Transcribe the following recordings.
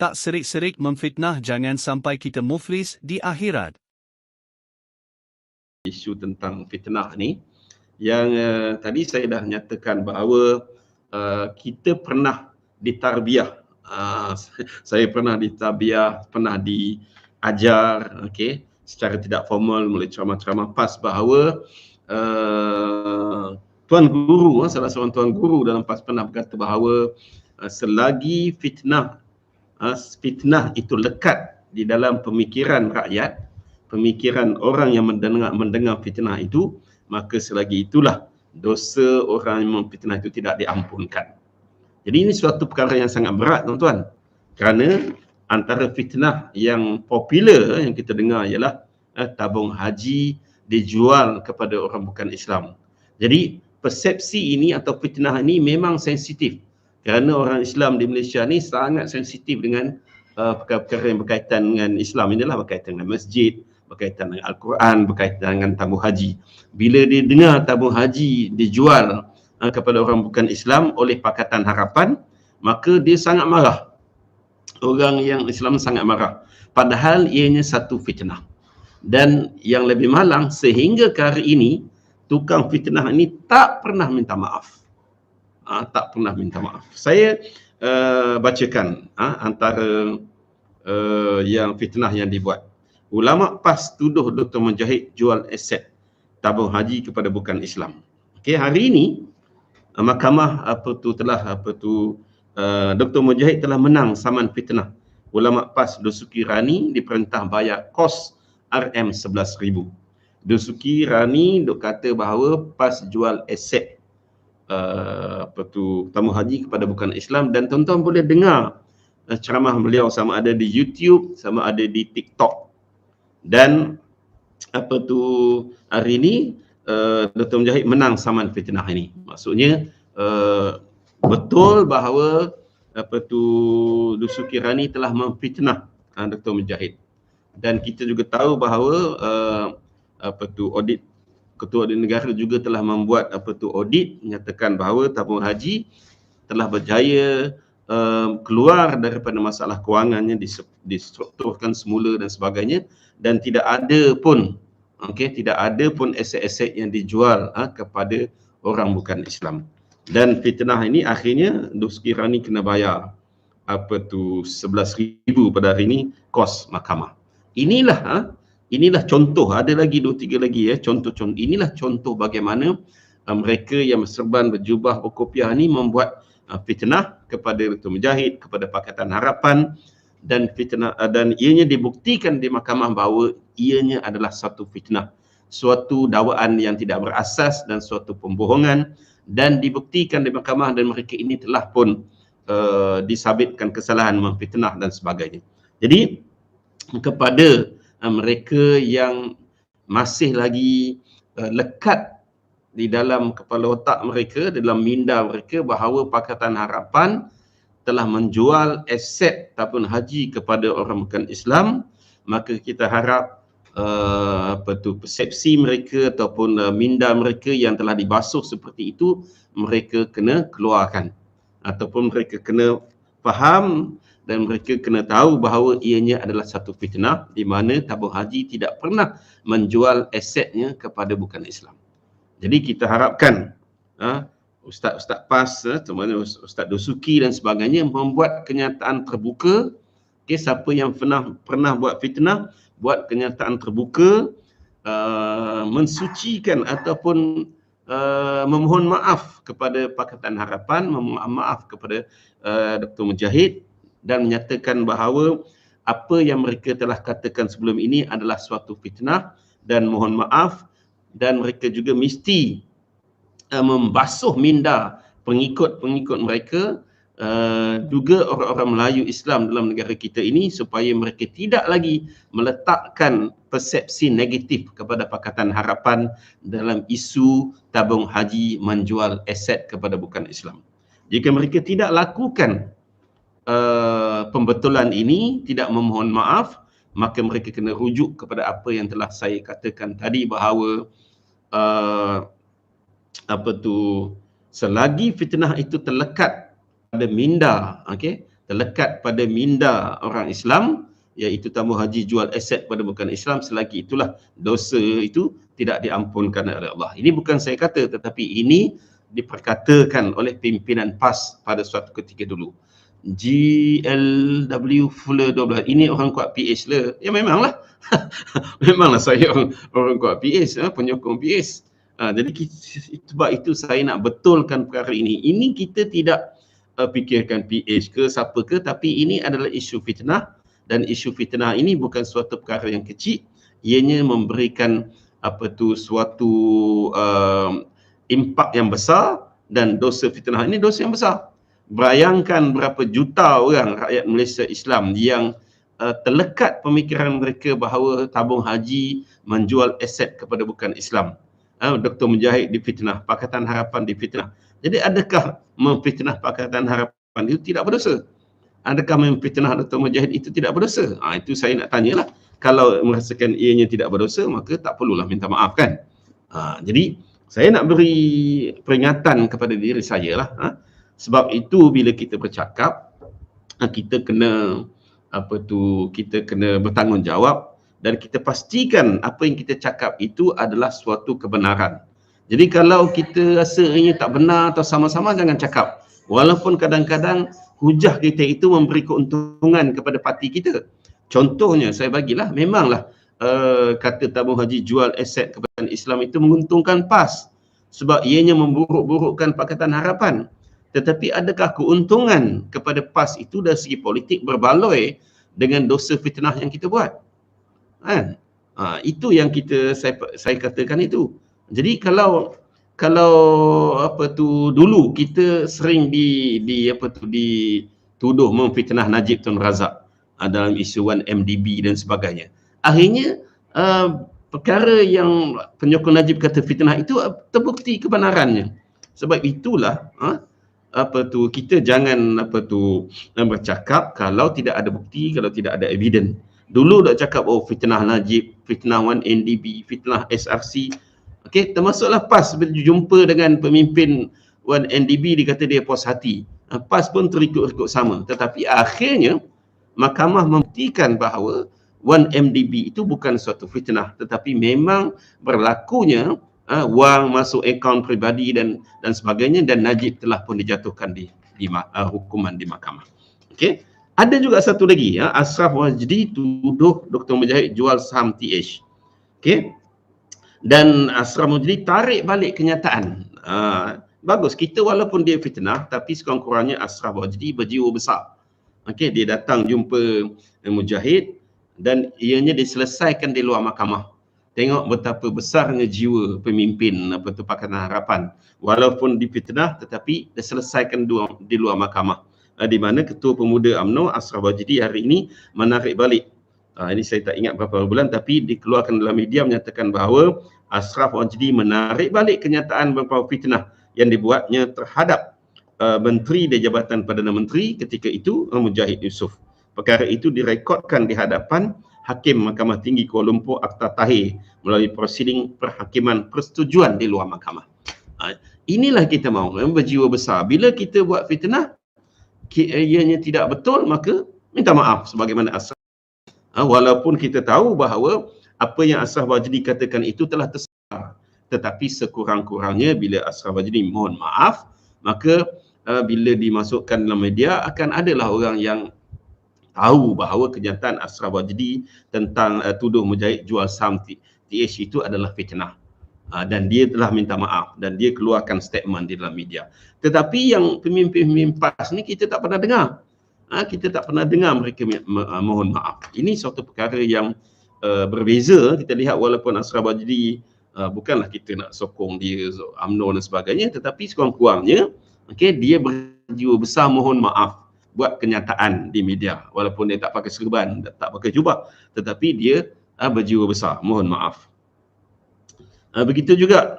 tak serik-serik memfitnah, jangan sampai kita muflis di akhirat. Isu tentang fitnah ni yang tadi saya dah nyatakan bahawa kita pernah ditarbiah. Saya pernah ditarbiah, pernah diajar, okey, secara tidak formal melalui ceramah-ceramah PAS bahawa tuan guru, salah seorang tuan guru dalam PAS pernah berkata bahawa selagi fitnah itu lekat di dalam pemikiran rakyat, pemikiran orang yang mendengar fitnah itu, maka selagi itulah dosa orang yang memfitnah itu tidak diampunkan. Jadi ini suatu perkara yang sangat berat, tuan-tuan. Kerana antara fitnah yang popular yang kita dengar ialah tabung haji dijual kepada orang bukan Islam. Jadi persepsi ini atau fitnah ini memang sensitif. Kerana orang Islam di Malaysia ni sangat sensitif dengan perkara-perkara yang berkaitan dengan Islam. Inilah berkaitan dengan masjid, berkaitan dengan Al-Quran, berkaitan dengan tabung haji. Bila dia dengar tabung haji dijual kepada orang bukan Islam oleh Pakatan Harapan, maka dia sangat marah. Orang yang Islam sangat marah. Padahal ianya satu fitnah. Dan yang lebih malang, sehingga ke hari ini, tukang fitnah ini tak pernah minta maaf. Tak pernah minta maaf. Saya bacakan antara yang fitnah yang dibuat. Ulama PAS tuduh Dr. Mujahid jual aset tabung haji kepada bukan Islam. Okey, hari ini mahkamah Dr. Mujahid telah menang saman fitnah. Ulama PAS Dosuki Rani diperintah bayar kos RM11,000. Dosuki Rani dok kata bahawa PAS jual aset tamu haji kepada bukan Islam, dan tuan-tuan boleh dengar ceramah beliau sama ada di YouTube, sama ada di TikTok. Dan hari ini Dr. Mujahid menang saman fitnah ini. Maksudnya betul bahawa Dosuki Rani telah memfitnah Dr. Mujahid. Dan kita juga tahu bahawa Ketua Audit Negara juga telah membuat audit menyatakan bahawa tabung haji telah berjaya keluar daripada masalah kewangannya, distrukturkan semula dan sebagainya, dan tidak ada pun aset-aset yang dijual kepada orang bukan Islam. Dan fitnah ini akhirnya Dosuki Rani kena bayar RM11,000 pada hari ini kos mahkamah. Inilah contoh, ada lagi 2-3 lagi contoh-contoh. Inilah contoh bagaimana mereka yang berserban berjubah berkopiah ni membuat fitnah kepada Dr. Mujahid, kepada Pakatan Harapan, dan fitnah dan ianya dibuktikan di mahkamah bahawa ianya adalah satu fitnah, suatu dakwaan yang tidak berasas dan suatu pembohongan, dan dibuktikan di mahkamah, dan mereka ini telah pun disabitkan kesalahan memfitnah dan sebagainya. Jadi kepada mereka yang masih lagi lekat di dalam kepala otak mereka, dalam minda mereka bahawa Pakatan Harapan telah menjual aset tabung haji kepada orang bukan Islam, maka kita harap persepsi mereka ataupun minda mereka yang telah dibasuh seperti itu, mereka kena keluarkan, ataupun mereka kena faham dan mereka kena tahu bahawa ianya adalah satu fitnah di mana tabung haji tidak pernah menjual asetnya kepada bukan Islam. Jadi kita harapkan Ustaz-Ustaz PAS, terutama Ustaz Dosuki dan sebagainya, membuat kenyataan terbuka. Siapa yang pernah buat fitnah, buat kenyataan terbuka, mensucikan ataupun memohon maaf kepada Pakatan Harapan, memohon maaf kepada Dr. Mujahid, dan menyatakan bahawa apa yang mereka telah katakan sebelum ini adalah suatu fitnah, dan mohon maaf, dan mereka juga mesti membasuh minda pengikut-pengikut mereka, juga orang-orang Melayu Islam dalam negara kita ini, supaya mereka tidak lagi meletakkan persepsi negatif kepada Pakatan Harapan dalam isu tabung haji menjual aset kepada bukan Islam. Jika mereka tidak lakukan pembetulan ini, tidak memohon maaf, maka mereka kena rujuk kepada apa yang telah saya katakan tadi bahawa selagi fitnah itu terlekat pada minda, terlekat pada minda orang Islam, iaitu tamu haji jual aset pada bukan Islam, selagi itulah dosa itu tidak diampunkan oleh Allah. Ini bukan saya kata, tetapi ini diperkatakan oleh pimpinan PAS pada suatu ketika dulu. GLW Fuller 12, ini orang kuat PH lah. Ya memanglah. Memanglah saya orang kuat PH, penyokong PH. Jadi sebab itu saya nak betulkan perkara ini. Ini kita tidak fikirkan PH ke siapa ke, tapi ini adalah isu fitnah, dan isu fitnah ini bukan suatu perkara yang kecil. Ianya memberikan suatu impak yang besar, dan dosa fitnah ini dosa yang besar. Bayangkan berapa juta orang rakyat Malaysia Islam yang terlekat pemikiran mereka bahawa tabung haji menjual aset kepada bukan Islam. Dr. Mujahid difitnah, Pakatan Harapan difitnah. Jadi adakah memfitnah Pakatan Harapan itu tidak berdosa? Adakah memfitnah Dr. Mujahid itu tidak berdosa? Itu saya nak tanyalah. Kalau merasakan ianya tidak berdosa, maka tak perlulah minta maaf kan. Jadi saya nak beri peringatan kepada diri saya lah. Sebab itu bila kita bercakap, kita kena kita kena bertanggungjawab, dan kita pastikan apa yang kita cakap itu adalah suatu kebenaran. Jadi kalau kita rasa ini tak benar atau sama-sama, jangan cakap. Walaupun kadang-kadang hujah kita itu memberi keuntungan kepada parti kita. Contohnya saya bagilah, memanglah kata tabung haji jual aset kepada Islam itu menguntungkan PAS sebab ianya memburuk-burukkan Pakatan Harapan. Tetapi adakah keuntungan kepada PAS itu dari segi politik berbaloi dengan dosa fitnah yang kita buat? Itu yang saya katakan itu. Jadi kalau dulu kita sering dituduh memfitnah Najib Tun Razak dalam isu 1MDB dan sebagainya. Akhirnya perkara yang penyokong Najib kata fitnah itu terbukti kebenarannya. Sebab itulah kita jangan bercakap kalau tidak ada bukti, kalau tidak ada evidence. Dulu dah cakap fitnah Najib, fitnah 1NDB, fitnah SRC. Okey, termasuklah PAS berjumpa dengan pemimpin 1NDB, dia kata dia puas hati. PAS pun terikut-ikut sama. Tetapi akhirnya mahkamah membuktikan bahawa 1MDB itu bukan suatu fitnah, tetapi memang berlakunya wang masuk akaun peribadi dan sebagainya, dan Najib telah pun dijatuhkan di hukuman di mahkamah. Okey. Ada juga satu lagi, Ashraf Wajdi tuduh Dr. Mujahid jual saham TH. Okey. Dan Ashraf Wajdi tarik balik kenyataan. Bagus, kita walaupun dia fitnah, tapi sekurang-kurangnya Ashraf Wajdi berjiwa besar. Okey, dia datang jumpa Mujahid dan ianya diselesaikan di luar mahkamah. Tengok betapa besarnya jiwa pemimpin Pakatan Harapan. Walaupun difitnah tetapi diselesaikan di luar mahkamah. Di mana Ketua Pemuda UMNO Ashraf Wajdi hari ini menarik balik. Ini saya tak ingat berapa bulan, tapi dikeluarkan dalam media menyatakan bahawa Ashraf Wajdi menarik balik kenyataan beberapa fitnah yang dibuatnya terhadap Menteri di Jabatan Perdana Menteri ketika itu, Mujahid Yusof. Perkara itu direkodkan di hadapan Hakim Mahkamah Tinggi Kuala Lumpur Akhtar Tahir melalui prosiding perhakiman persetujuan di luar mahkamah. Inilah kita mahu, berjiwa besar. Bila kita buat fitnah, ianya tidak betul, maka minta maaf sebagaimana Ashraf. Walaupun kita tahu bahawa apa yang Ashraf Wajdi katakan itu telah tersebar, tetapi sekurang-kurangnya bila Ashraf Wajdi mohon maaf, maka bila dimasukkan dalam media akan adalah orang yang tahu bahawa kenyataan Ashraf Wajdi tentang tuduh Mujahid jual saham TH itu adalah fitnah. Dan dia telah minta maaf dan dia keluarkan statement di dalam media. Tetapi yang pemimpin-pemimpin PAS ni kita tak pernah dengar. Kita tak pernah dengar mereka mohon maaf. Ini suatu perkara yang berbeza. Kita lihat walaupun Ashraf Wajdi bukanlah kita nak sokong dia UMNO dan sebagainya, tetapi sekurang-kurangnya dia berjiwa besar mohon maaf buat kenyataan di media, walaupun dia tak pakai serban, tak pakai jubah, tetapi dia berjiwa besar mohon maaf. Begitu juga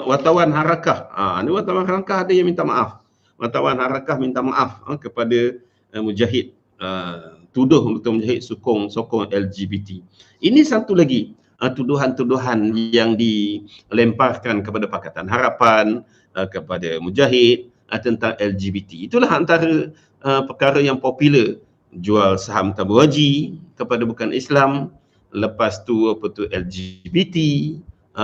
wartawan Harakah. Ini wartawan Harakah ada yang minta maaf. Wartawan Harakah minta maaf kepada Mujahid, tuduh Dr. Mujahid sokong LGBT. Ini satu lagi tuduhan-tuduhan yang dilemparkan kepada Pakatan Harapan, kepada Mujahid tentang LGBT. Itulah antara perkara yang popular, jual saham tabung haji kepada bukan Islam, lepas tu LGBT,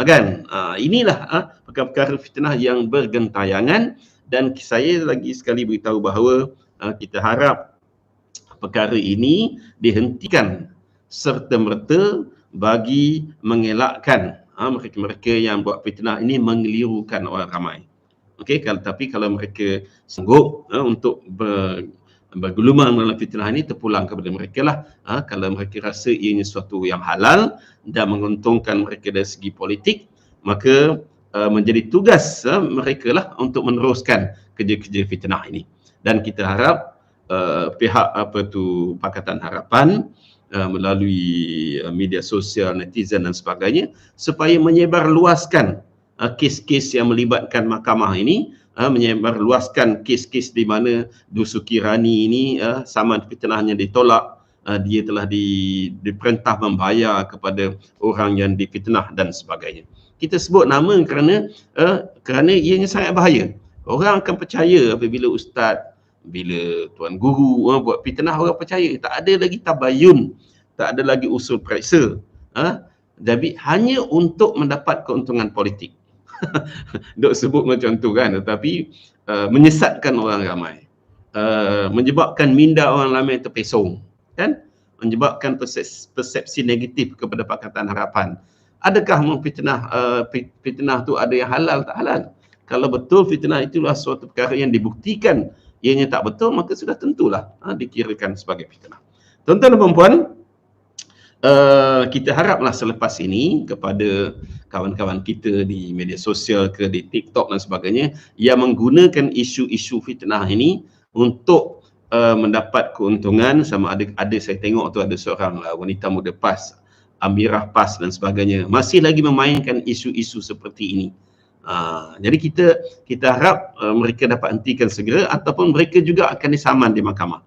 kan? Inilah perkara-perkara fitnah yang bergentayangan, dan saya lagi sekali beritahu bahawa kita harap perkara ini dihentikan serta-merta bagi mengelakkan mereka-mereka yang buat fitnah ini mengelirukan orang ramai. Okey, tapi kalau mereka sanggup untuk bergelumang dalam fitnah ini, terpulang kepada mereka lah. Kalau mereka rasa ianya sesuatu yang halal dan menguntungkan mereka dari segi politik, maka menjadi tugas mereka lah untuk meneruskan kerja-kerja fitnah ini. Dan kita harap pihak Pakatan Harapan melalui media sosial, netizen dan sebagainya, supaya menyebarluaskan kes-kes yang melibatkan mahkamah ini, menyebarluaskan kes-kes di mana Dusuki Rani ini saman fitnahnya ditolak, dia telah diperintah membayar kepada orang yang difitnah dan sebagainya. Kita sebut nama kerana ianya sangat bahaya. Orang akan percaya apabila ustaz, bila tuan guru buat fitnah, orang percaya. Tak ada lagi tabayun, tak ada lagi usul periksa. Jadi hanya untuk mendapat keuntungan politik. Dok sebut macam tu kan, tetapi menyesatkan orang ramai, menyebabkan minda orang ramai terpesong, kan, menyebabkan persepsi negatif kepada Pakatan Harapan. Adakah fitnah tu ada yang halal tak halal? Kalau betul fitnah itulah suatu perkara yang dibuktikan ianya tak betul, maka sudah tentulah dikirakan sebagai fitnah. Tuan-tuan dan puan-puan, kita haraplah selepas ini kepada kawan-kawan kita di media sosial ke di TikTok dan sebagainya yang menggunakan isu-isu fitnah ini untuk mendapat keuntungan. Sama ada saya tengok tu ada seorang wanita muda PAS, Amirah PAS dan sebagainya, masih lagi memainkan isu-isu seperti ini. Jadi kita harap mereka dapat hentikan segera, ataupun mereka juga akan disaman di mahkamah.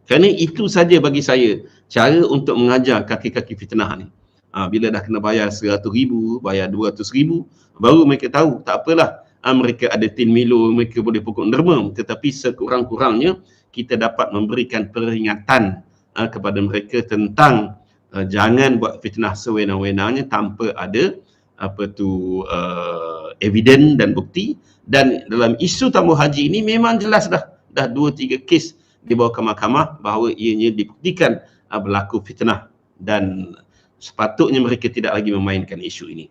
Kerana itu saja bagi saya cara untuk mengajar kaki-kaki fitnah ni. Bila dah kena bayar 100,000, bayar 200,000, baru mereka tahu. Tak apalah, mereka ada tin Milo, mereka boleh pokok derma, tetapi sekurang-kurangnya kita dapat memberikan peringatan kepada mereka tentang jangan buat fitnah sewenang-wenangnya tanpa ada evidence dan bukti. Dan dalam isu tabung haji ini memang jelas dah 2-3 kes dibawa ke mahkamah bahawa ianya dibuktikan berlaku fitnah, dan sepatutnya mereka tidak lagi memainkan isu ini.